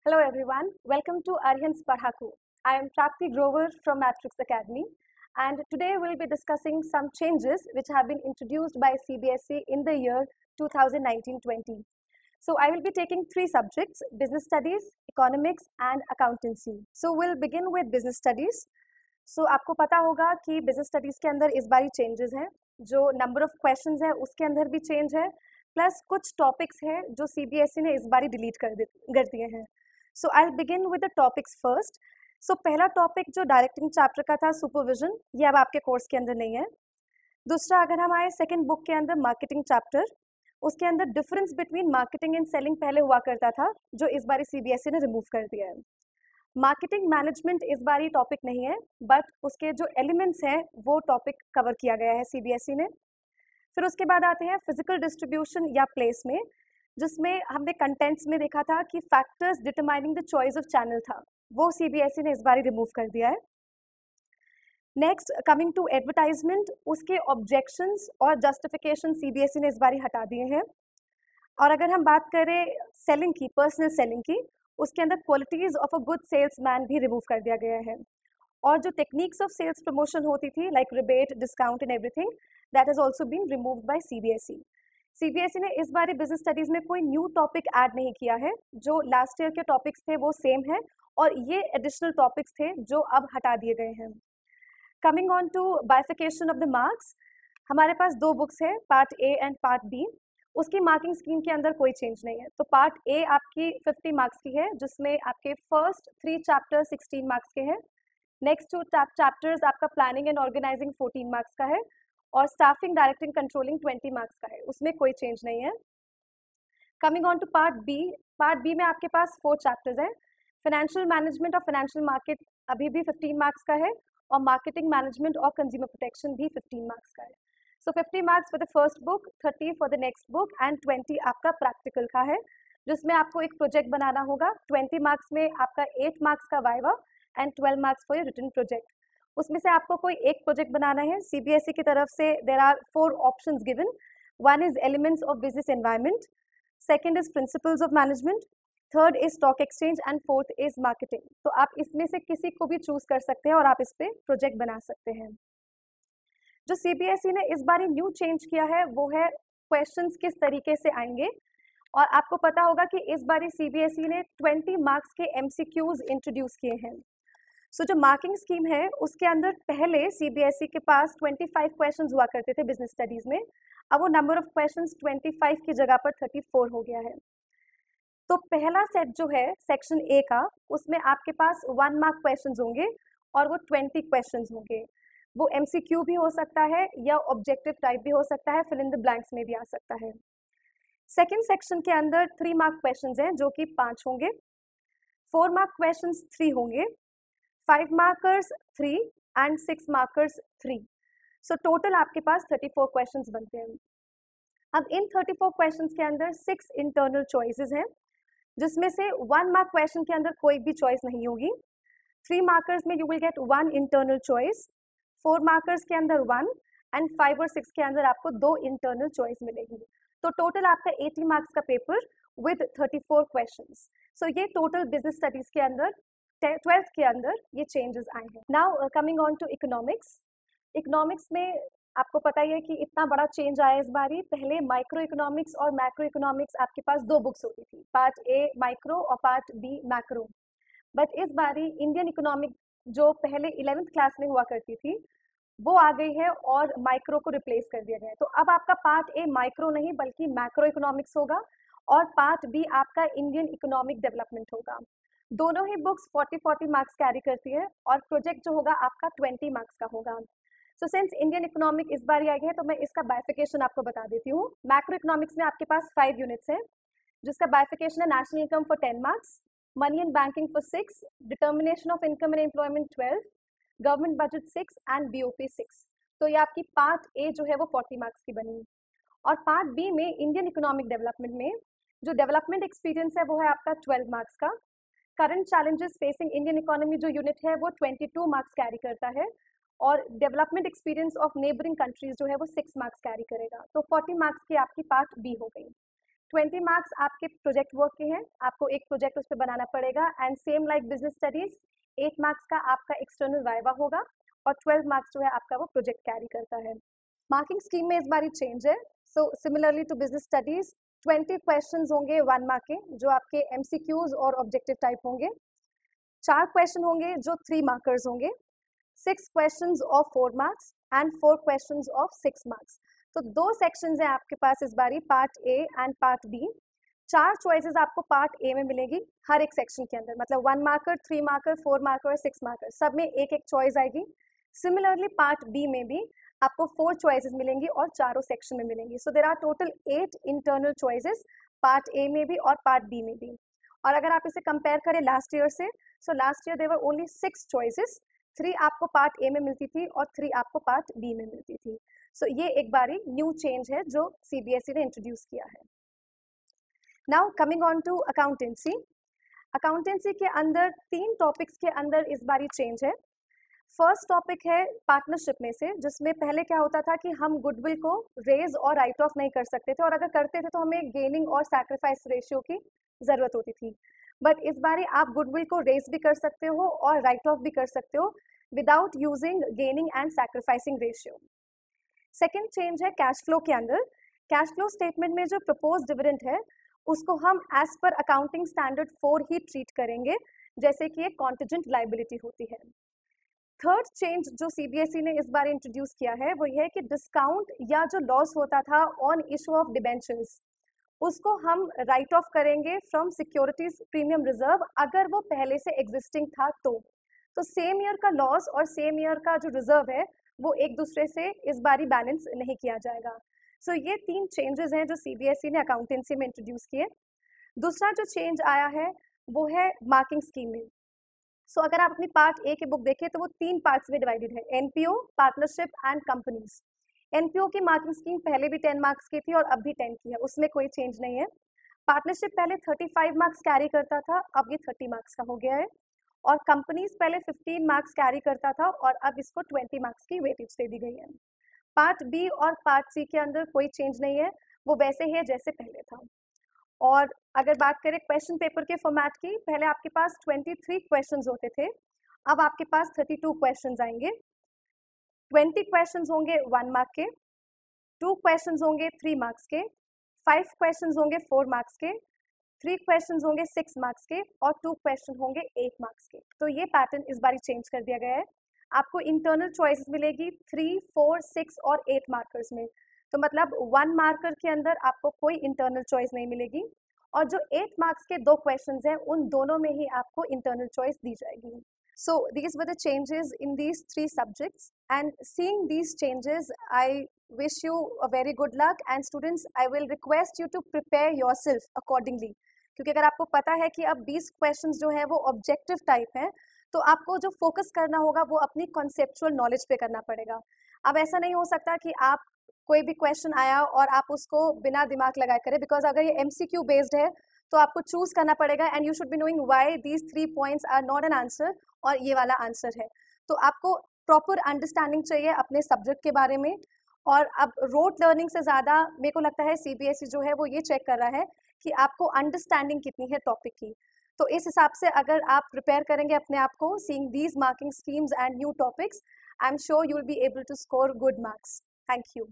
Hello everyone, welcome to Aryan's Padhaku. I am Prakti Grover from Matrix Academy, and today we'll be discussing some changes which have been introduced by CBSE in the year 2019-20. So I will be taking three subjects: business studies, economics and accountancy. So we'll begin with business studies. So आपको पता होगा कि business studies के अंदर इस बारी changes हैं, जो number of questions है उसके अंदर भी change है, प्लस कुछ topics हैं जो CBSE ने इस बारी delete कर दिए हैं. So I'll begin with the topics first. So पहला टॉपिक जो डायरेक्टिंग चैप्टर का था सुपरविजन, ये अब आपके कोर्स के अंदर नहीं है. दूसरा, अगर हम आए सेकंड बुक के अंदर मार्केटिंग चैप्टर, उसके अंदर difference between marketing and selling पहले हुआ करता था, जो इस बारी सीबीएसई ने रिमूव कर दिया है. मार्केटिंग मैनेजमेंट इस बारी टॉपिक नहीं है, बट उसके जो एलिमेंट्स हैं वो टॉपिक कवर किया गया है सीबीएसई ने. फिर उसके बाद आते हैं फिजिकल डिस्ट्रीब्यूशन या प्लेस में, जिसमें हमने कंटेंट्स में देखा था कि factors determining the choice of channel था, वो सीबीएसई ने इस बार रिमूव कर दिया है. नेक्स्ट, कमिंग टू एडवर्टाइजमेंट, उसके ऑब्जेक्शंस और जस्टिफिकेशन सीबीएसई ने इस बार हटा दिए हैं. और अगर हम बात करें सेलिंग की, पर्सनल सेलिंग की, उसके अंदर qualities of a good salesman भी रिमूव कर दिया गया है. और जो टेक्निक्स ऑफ सेल्स प्रमोशन होती थी, like rebate, discount and everything, that has also been removed by CBSE. CBSE ने इस बार बिजनेस स्टडीज में कोई न्यू टॉपिक ऐड नहीं किया है. जो लास्ट ईयर के टॉपिक्स थे वो सेम है, और ये एडिशनल टॉपिक्स थे जो अब हटा दिए गए हैं. Coming on to bifurcation of the marks, हमारे पास दो बुक्स है, part A and part B. उसकी मार्किंग स्कीम के अंदर कोई चेंज नहीं है. तो पार्ट ए आपकी 50 मार्क्स की है, जिसमें आपके फर्स्ट 3 चैप्टर 16 मार्क्स के हैं. नेक्स्ट 2 चैप्टर्स आपका प्लानिंग एंड ऑर्गेनाइजिंग 14 मार्क्स का है, और स्टाफिंग, डायरेक्टिंग, कंट्रोलिंग 20 मार्क्स का है, उसमें कोई चेंज नहीं है. Coming on to part B में आपके पास 4 चैप्टर्स हैं. फाइनेंशियल मैनेजमेंट और फाइनेंशियल मार्केट अभी भी 15 मार्क्स का है, और मार्केटिंग मैनेजमेंट और कंज्यूमर प्रोटेक्शन भी 15 मार्क्स का है. So 50 marks for the first book, 30 for the next book, and 20 आपका प्रैक्टिकल का है, जिसमें आपको एक प्रोजेक्ट बनाना होगा. 20 मार्क्स में आपका 8 मार्क्स का viva and 12 marks for your written project. उसमें से आपको कोई एक प्रोजेक्ट बनाना है. सीबीएसई की तरफ से there are 4 options given. One is elements of business environment, second is principles of management, third is stock exchange, and fourth is marketing. तो आप इसमें से किसी को भी चूज कर सकते हैं और आप इस पे प्रोजेक्ट बना सकते हैं. जो सीबीएसई ने इस बार न्यू चेंज किया है वो है क्वेश्चंस किस तरीके से आएंगे. और आपको पता होगा कि इस बार सीबीएसई ने 20 मार्क्स के एमसीक्यूज इंट्रोड्यूस किए हैं. सो जो मार्किंग स्कीम है उसके अंदर पहले सीबीएसई के पास 25 क्वेश्चंस हुआ करते थे बिजनेस स्टडीज में. अब वो नंबर ऑफ क्वेश्चंस 25 की जगह पर 34 हो गया है. तो पहला सेट जो है सेक्शन ए का, उसमें आपके पास 1 मार्क क्वेश्चंस होंगे, और वो 20 क्वेश्चंस होंगे. वो एमसीक्यू भी हो सकता है या ऑब्जेक्टिव टाइप भी हो सकता है, फिल इन द ब्लैंक्स में भी आ सकता है. सेकेंड सेक्शन के अंदर 3 मार्क क्वेश्चंस हैं, जो कि 5 होंगे. 4 मार्क क्वेश्चंस 3 होंगे, 5 markers 3 and 6 markers 3. So total आपके पास 34 क्वेश्चंस बनते हैं. अब इन 34 क्वेश्चंस के अंदर 6 इंटरनल चॉइसेस हैं, जिसमें से 1 मार्क क्वेश्चन के अंदर कोई भी चॉइस नहीं होगी. 3 मार्कर्स में you will get 1 internal choice, 4 markers के अंदर 1, एंड 5 और 6 के अंदर आपको 2 इंटरनल चॉइस मिलेगी. तो टोटल आपका 80 मार्क्स का पेपर विद 34 क्वेश्चंस. सो ये टोटल बिजनेस स्टडीज के अंदर 12th के अंदर ये चेंजेस आए हैं. Now coming on to economics. Economics में आपको पता ही है कि इतना बड़ा चेंज आया इस बारी. पहले माइक्रो इकोनॉमिक्स और मैक्रो इकोनॉमिक्स आपके पास 2 बुक्स होती थी, पार्ट ए माइक्रो और पार्ट बी मैक्रो. बट इस बारी इंडियन इकोनॉमिक जो पहले 11th क्लास में हुआ करती थी वो आ गई है, और माइक्रो को रिप्लेस कर दिया गया है. तो अब आपका पार्ट ए माइक्रो नहीं बल्कि मैक्रो इकोनॉमिक्स होगा, और पार्ट बी आपका इंडियन इकोनॉमिक डेवलपमेंट होगा. दोनों ही बुक्स 40-40 मार्क्स कैरी करती है, और प्रोजेक्ट जो होगा आपका 20 मार्क्स का होगा. सो सिंस इंडियन इकोनॉमिक इस बार आई है, तो मैं इसका बाइफिकेशन आपको बता देती हूँ. मैक्रो इकोनॉमिक्स में आपके पास 5 यूनिट्स हैं, जिसका बाइफिकेशन है national income for 10 marks, money and banking for 6, determination of income and employment 12, government budget 6 and BOP 6. तो ये आपकी पार्ट ए जो है वो 40 मार्क्स की बनी. और पार्ट बी में इंडियन इकोनॉमिक डेवलपमेंट में जो डेवलपमेंट एक्सपीरियंस है वो है आपका 12 मार्क्स का. Current challenges facing Indian economy जो यूनिट है वो 22 मार्क्स कैरी करता है, और development experience of neighbouring countries जो है वो 6 मार्क्स कैरी करेगा. तो 40 मार्क्स की आपकी पार्ट बी हो गई. 20 मार्क्स आपके प्रोजेक्ट वर्क के हैं, आपको एक प्रोजेक्ट उस पर बनाना पड़ेगा, and same like business studies 8 marks का आपका एक्सटर्नल वाइवा होगा और 12 मार्क्स जो है आपका वो प्रोजेक्ट कैरी करता है। मार्किंग स्कीम में इस बार चेंज है, so similarly to business studies 20 questions होंगे 1 मार्क के, जो आपके एमसीक्यूज और ऑब्जेक्टिव टाइप होंगे। 4 क्वेश्चन होंगे जो 3 मार्कर्स होंगे, 6 questions of 4 marks and 4 questions of 6 marks. तो 2 सेक्शंस हैं आपके पास इस बारी, part A and part B. 4 choices आपको पार्ट ए में मिलेगी हर एक सेक्शन के अंदर, मतलब 1 मार्कर, 3 मार्कर, 4 मार्कर, 6 मार्कर, सब में एक एक चॉइस आएगी। सिमिलरली पार्ट बी में भी आपको 4 चॉइसेस मिलेंगी और चारों सेक्शन में मिलेंगी। So there are total 8 internal choices part A में भी और पार्ट बी में भी। और अगर आप इसे कंपेयर करें लास्ट ईयर से, so last year there were only 6 choices, 3 आपको पार्ट ए में मिलती थी और 3 आपको पार्ट बी में मिलती थी। सो ये एक बारी न्यू चेंज है जो सीबीएसई ने इंट्रोड्यूस किया है। Now coming on to accountancy. Accountancy के अंदर 3 टॉपिक्स के अंदर इस बारी चेंज है। फर्स्ट टॉपिक है पार्टनरशिप में से, जिसमें पहले क्या होता था कि हम गुडविल को रेज और राइट ऑफ नहीं कर सकते थे, और अगर करते थे तो हमें गेनिंग और सैक्रिफाइस रेशियो की ज़रूरत होती थी। बट इस बारी आप गुडविल को रेज भी कर सकते हो और राइट ऑफ भी कर सकते हो without using gaining and sacrificing ratio. Second change है कैश फ्लो के अंदर। कैश फ्लो स्टेटमेंट में जो प्रपोज डिविडेंड है उसको हम एज पर अकाउंटिंग स्टैंडर्ड 4 ही ट्रीट करेंगे, जैसे कि एक कॉन्टिजेंट लाइबिलिटी होती है। थर्ड चेंज जो सीबीएसई ने इस बार इंट्रोड्यूस किया है वो ये है कि डिस्काउंट या जो लॉस होता था ऑन इशू ऑफ डिबेंचर्स, उसको हम राइट ऑफ करेंगे फ्रॉम सिक्योरिटीज प्रीमियम रिजर्व, अगर वो पहले से एग्जिस्टिंग था तो सेम ईयर का लॉस और सेम ईयर का जो रिजर्व है वो एक दूसरे से इस बारी बैलेंस नहीं किया जाएगा। सो ये 3 चेंजेस हैं जो सीबीएसई ने अकाउंटेंसी में इंट्रोड्यूस किए। दूसरा जो चेंज आया है वो है मार्किंग स्कीम में। सो अगर आप अपनी पार्ट ए की बुक देखें तो वो 3 पार्ट्स में डिवाइडेड है, NPO, partnership and companies. NPO की मार्किंग स्कीम पहले भी 10 मार्क्स की थी और अब भी 10 की है, उसमें कोई चेंज नहीं है। पार्टनरशिप पहले 35 मार्क्स कैरी करता था, अब ये 30 मार्क्स का हो गया है। और कंपनीज पहले 15 मार्क्स कैरी करता था और अब इसको 20 मार्क्स की वेटेज दे दी गई है। पार्ट बी और पार्ट सी के अंदर कोई चेंज नहीं है, वो वैसे ही है जैसे पहले था। और अगर बात करें क्वेश्चन पेपर के फॉर्मेट की, पहले आपके पास 23 क्वेश्चंस होते थे, अब आपके पास 32 क्वेश्चंस आएंगे। 20 क्वेश्चंस होंगे 1 मार्क के, 2 क्वेश्चंस होंगे 3 मार्क्स के, 5 क्वेश्चंस होंगे 4 मार्क्स के, 3 क्वेश्चंस होंगे 6 मार्क्स के और 2 क्वेश्चन होंगे 8 मार्क्स के। तो ये पैटर्न इस बार चेंज कर दिया गया है। आपको इंटरनल चॉइसेस मिलेगी 3, 4, 6 और 8 मार्कर्स में। तो मतलब 1 मार्कर के अंदर आपको कोई इंटरनल चॉइस नहीं मिलेगी, और जो 8 मार्क्स के 2 क्वेश्चंस हैं उन दोनों में ही आपको इंटरनल चॉइस दी जाएगी। So these were the changes in these 3 subjects, and seeing these changes I wish you a very good luck, and students I will request you to prepare yourself accordingly, क्योंकि अगर आपको पता है कि अब 20 questions जो हैं वो ऑब्जेक्टिव टाइप हैं, तो आपको जो फोकस करना होगा वो अपनी कॉन्सेप्चुअल नॉलेज पे करना पड़ेगा। अब ऐसा नहीं हो सकता कि आप कोई भी क्वेश्चन आया और आप उसको बिना दिमाग लगाए करें, बिकॉज अगर ये MCQ बेस्ड है तो आपको चूज करना पड़ेगा, and you should be knowing why these 3 points are not an answer और ये वाला आंसर है। तो आपको प्रॉपर अंडरस्टैंडिंग चाहिए अपने सब्जेक्ट के बारे में। और अब रोड लर्निंग से ज़्यादा मेरे को लगता है सीबीएसई जो है वो ये चेक कर रहा है कि आपको अंडरस्टैंडिंग कितनी है टॉपिक की। तो इस हिसाब से अगर आप प्रिपेयर करेंगे अपने आप को, seeing these marking schemes and new topics, I am sure you will be able to score good marks. Thank you.